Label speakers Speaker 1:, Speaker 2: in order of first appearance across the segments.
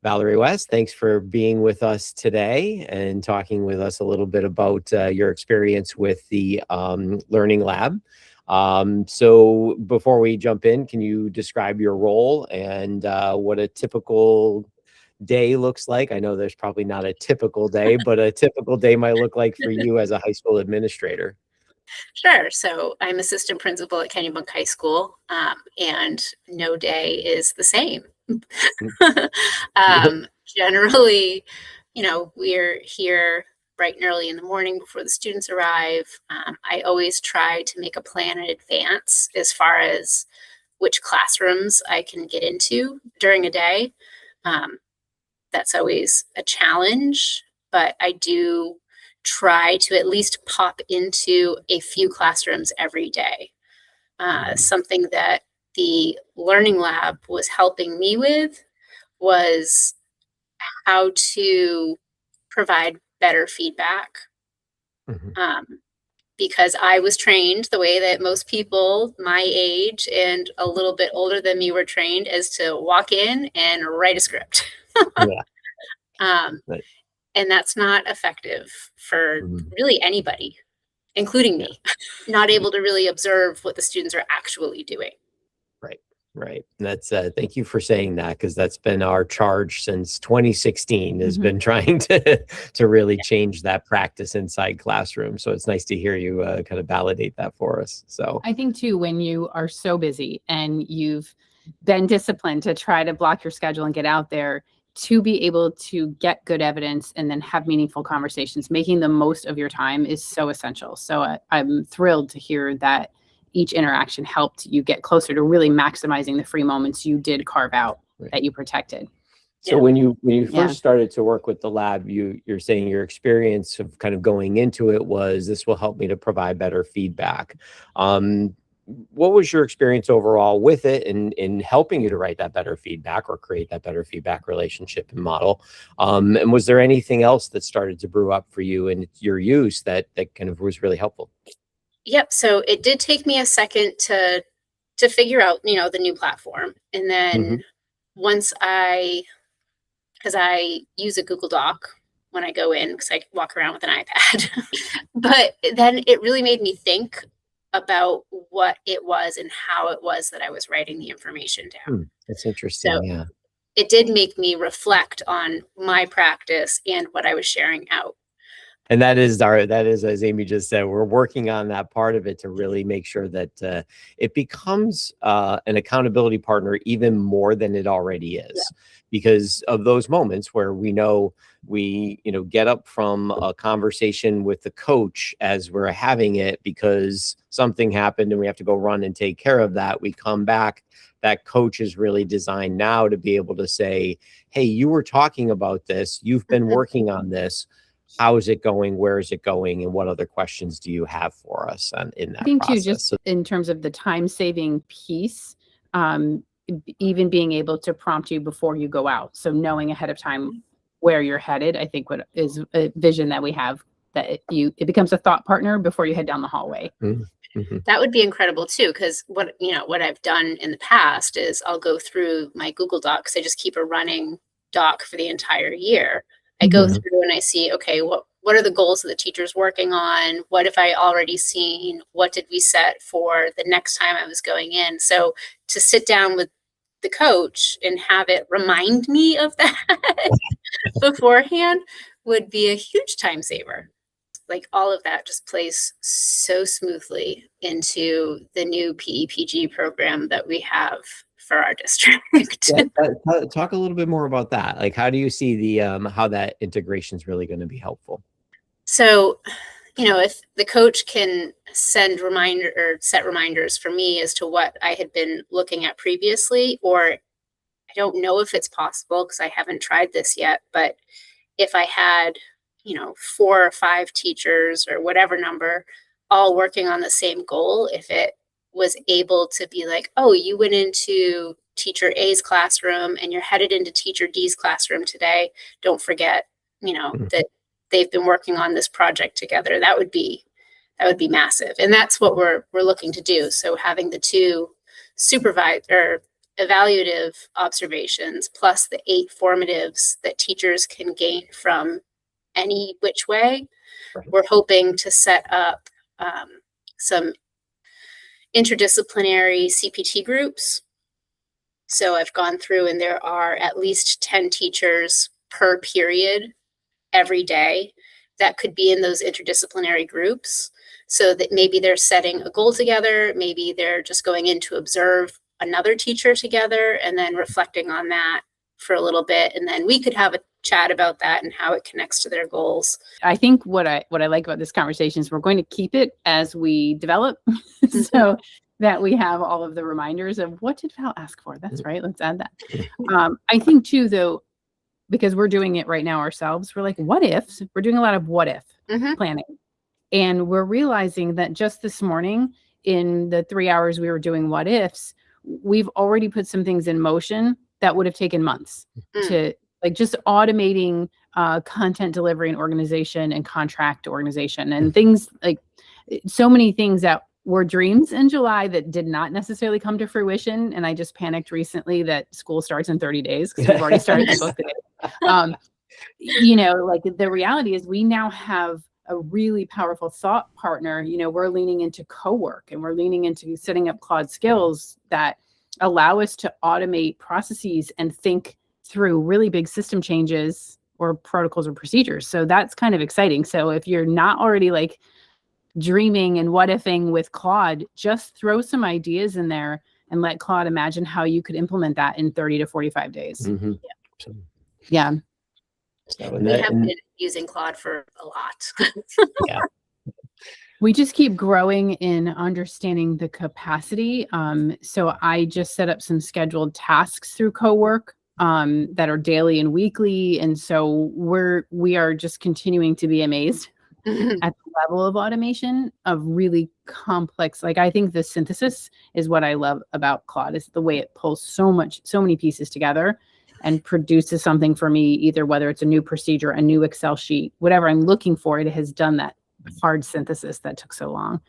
Speaker 1: Valerie West, thanks for being with us today and talking with us a little bit about your experience with the Learning Lab. So before we jump in, can you describe your role and what a typical day looks like? I know there's probably not a typical day, but a typical day might look like for you as a high school administrator.
Speaker 2: Sure. So I'm assistant principal at Kennebunk High School, and no day is the same. Generally, we're here bright and early in the morning before the students arrive. I always try to make a plan in advance as far as which classrooms I can get into during a day. That's always a challenge, but I do try to at least pop into a few classrooms every day. Something that the Learning Lab was helping me with was how to provide better feedback. Because I was trained the way that most people my age and a little bit older than me were trained, as to walk in and write a script. And that's not effective for really anybody, including me, not able to really observe what the students are actually doing.
Speaker 1: Right. And that's thank you for saying that, because that's been our charge since 2016 has been trying to really change that practice inside classrooms. So it's nice to hear you kind of validate that for us. So
Speaker 3: I think too, when you are so busy and you've been disciplined to try to block your schedule and get out there, to be able to get good evidence and then have meaningful conversations, making the most of your time is so essential. So I'm thrilled to hear that each interaction helped you get closer to really maximizing the free moments you did carve out that you protected.
Speaker 1: So when you first started to work with the lab, you're saying your experience of kind of going into it was, this will help me to provide better feedback. What was your experience overall with it in helping you to write that better feedback or create that better feedback relationship and model? And was there anything else that started to brew up for you in your use that kind of was really helpful?
Speaker 2: Yep. So it did take me a second to figure out, the new platform. And then once because I use a Google Doc when I go in, because I walk around with an iPad, but then it really made me think about what it was and how it was that I was writing the information down.
Speaker 1: That's interesting.
Speaker 2: So it did make me reflect on my practice and what I was sharing out.
Speaker 1: And that is, as Amy just said, we're working on that part of it to really make sure that it becomes an accountability partner even more than it already is, because of those moments where we get up from a conversation with the coach as we're having it because something happened and we have to go run and take care of that. We come back. That coach is really designed now to be able to say, hey, you were talking about this. You've been working on this. How is it going? Where is it going? And what other questions do you have for us in that process? I think
Speaker 3: too, just in terms of the time-saving piece, even being able to prompt you before you go out. So knowing ahead of time where you're headed, I think what is a vision that we have, that it becomes a thought partner before you head down the hallway.
Speaker 2: That would be incredible too, because what I've done in the past is I'll go through my Google Docs. I just keep a running doc for the entire year. I go through and I see, okay, what are the goals that the teacher's working on? What have I already seen? What did we set for the next time I was going in? So to sit down with the coach and have it remind me of that beforehand would be a huge time saver. Like, all of that just plays so smoothly into the new PEPG program that we have for our district.
Speaker 1: Talk a little bit more about that. Like, how do you see the how that integration is really going to be helpful?
Speaker 2: So, if the coach can set reminders for me as to what I had been looking at previously, or I don't know if it's possible because I haven't tried this yet, but if I had, 4 or 5 teachers or whatever number all working on the same goal, if it was able to be like, oh, you went into teacher A's classroom and you're headed into teacher D's classroom today. Don't forget, that they've been working on this project together. That would be massive. And that's what we're looking to do. So having the two evaluative observations plus the 8 formatives that teachers can gain from any which way, we're hoping to set up some interdisciplinary CPT groups. So I've gone through, and there are at least 10 teachers per period every day that could be in those interdisciplinary groups, so that maybe they're setting a goal together, maybe they're just going in to observe another teacher together and then reflecting on that for a little bit, and then we could have a chat about that and how it connects to their goals.
Speaker 3: I think what I like about this conversation is we're going to keep it as we develop so that we have all of the reminders of what did Val ask for. That's right. Let's add that. I think too, though, because we're doing it right now ourselves, we're like, what ifs? We're doing a lot of what if planning. And we're realizing that just this morning, in the 3 hours we were doing what ifs, we've already put some things in motion that would have taken months to, like, just automating content delivery and organization and contract organization and things, like so many things that were dreams in July that did not necessarily come to fruition. And I just panicked recently that school starts in 30 days because we've already started the book today. You know, like the reality is we now have a really powerful thought partner. You know, we're leaning into co-work and we're leaning into setting up Claude skills that allow us to automate processes and think through really big system changes or protocols or procedures. So that's kind of exciting. So if you're not already like dreaming and what ifing with Claude, just throw some ideas in there and let Claude imagine how you could implement that in 30 to 45 days. Yeah.
Speaker 2: So we have been using Claude for a lot.
Speaker 1: Yeah.
Speaker 3: We just keep growing in understanding the capacity. So I just set up some scheduled tasks through co-work that are daily and weekly. And so we are just continuing to be amazed at the level of automation of really complex. Like, I think the synthesis is what I love about Claude, is the way it pulls so many pieces together and produces something for me, either whether it's a new procedure, a new Excel sheet, whatever I'm looking for, it has done that hard synthesis that took so long.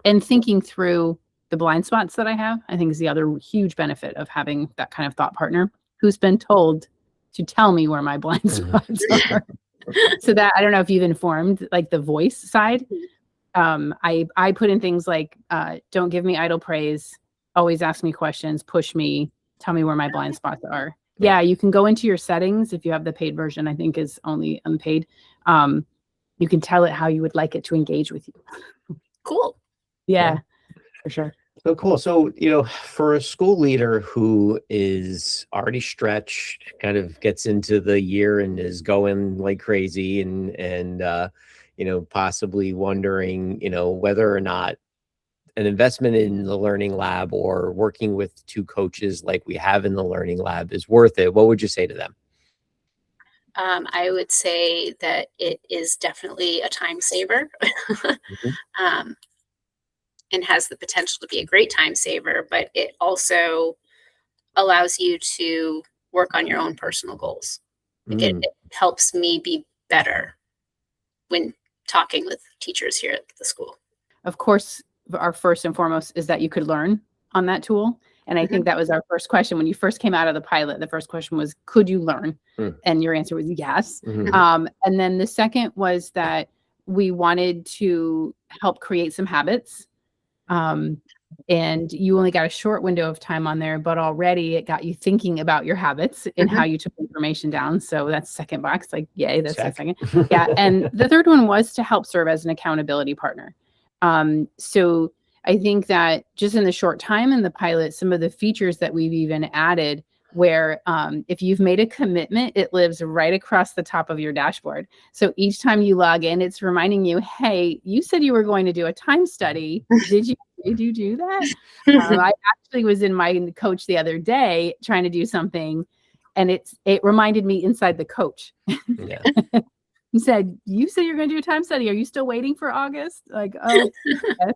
Speaker 3: And thinking through the blind spots that I have, I think is the other huge benefit of having that kind of thought partner who's been told to tell me where my blind spots are. So that, I don't know if you've informed like the voice side. I put in things like, don't give me idle praise, always ask me questions, push me, tell me where my blind spots are. Yeah, you can go into your settings if you have the paid version, I think is only unpaid. You can tell it how you would like it to engage with you.
Speaker 2: Cool.
Speaker 3: Yeah, for sure.
Speaker 1: So cool. So, you know, for a school leader who is already stretched, kind of gets into the year and is going like crazy and you know, possibly wondering, you know, whether or not an investment in the learning lab or working with 2 coaches like we have in the learning lab is worth it, what would you say to them?
Speaker 2: I would say that it is definitely a time saver. And has the potential to be a great time saver, but it also allows you to work on your own personal goals. It helps me be better when talking with teachers here at the school.
Speaker 3: Of course, our first and foremost is that you could learn on that tool. And I think that was our first question. When you first came out of the pilot, the first question was, could you learn? And your answer was yes. And then the second was that we wanted to help create some habits. And you only got a short window of time on there, but already it got you thinking about your habits and how you took information down. So that's second box, like, yay, that's the second. Yeah. And the third one was to help serve as an accountability partner. So I think that just in the short time in the pilot, some of the features that we've even added where if you've made a commitment, it lives right across the top of your dashboard. So each time you log in, it's reminding you, hey, you said you were going to do a time study. Did you do that? I actually was in my coach the other day trying to do something, and it reminded me inside the coach.
Speaker 1: Yeah.
Speaker 3: He said, you said you're going to do a time study. Are you still waiting for August? Like, oh, yes,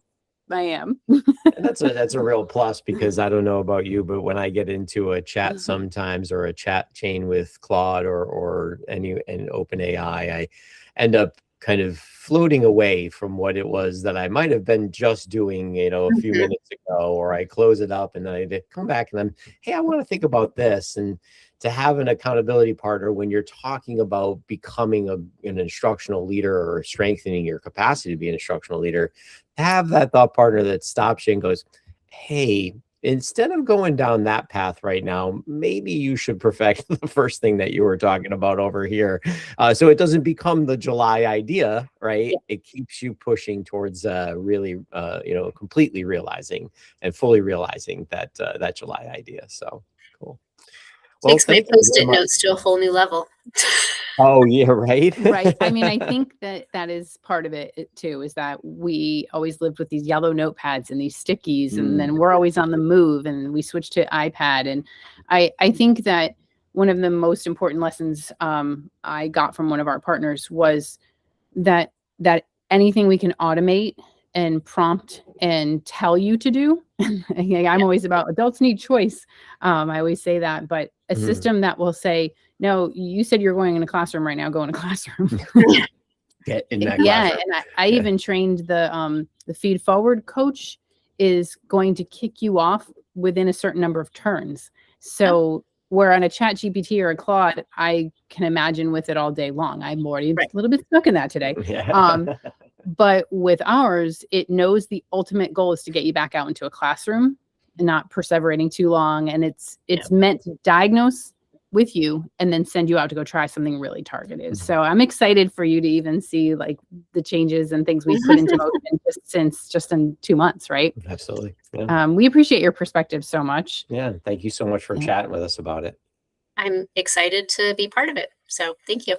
Speaker 3: I am.
Speaker 1: And that's a real plus, because I don't know about you, but when I get into a chat sometimes, or a chat chain with Claude or an OpenAI, I end up kind of floating away from what it was that I might have been just doing, a few minutes ago, or I close it up and then I come back and I'm, hey, I want to think about this. And to have an accountability partner when you're talking about becoming an instructional leader or strengthening your capacity to be an instructional leader, have that thought partner that stops you and goes, hey, instead of going down that path right now, maybe you should perfect the first thing that you were talking about over here. So it doesn't become the July idea, right? Yeah. It keeps you pushing towards really, completely realizing and fully realizing that that July idea. So cool.
Speaker 2: Well, takes my Post-it notes to a whole new level.
Speaker 1: Oh, yeah, right.
Speaker 3: Right. I mean, I think that is part of it too, is that we always lived with these yellow notepads and these stickies, and then we're always on the move, and we switched to iPad. And I think that one of the most important lessons I got from one of our partners was that anything we can automate and prompt and tell you to do. I'm always about adults need choice. I always say that, but a system that will say, no, you said you're going in a classroom right now, go in a classroom.
Speaker 1: Get in that
Speaker 3: classroom.
Speaker 1: And
Speaker 3: I even trained the feed forward coach is going to kick you off within a certain number of turns. So where on a Chat GPT or a Claude, I can imagine with it all day long. I'm already a little bit stuck in that today. But with ours, it knows the ultimate goal is to get you back out into a classroom and not perseverating too long. And it's meant to diagnose with you and then send you out to go try something really targeted. So I'm excited for you to even see like the changes and things we've put into motion just in 2 months, right?
Speaker 1: Absolutely. Yeah.
Speaker 3: We appreciate your perspective so much.
Speaker 1: Yeah. Thank you so much for chatting with us about it.
Speaker 2: I'm excited to be part of it. So thank you.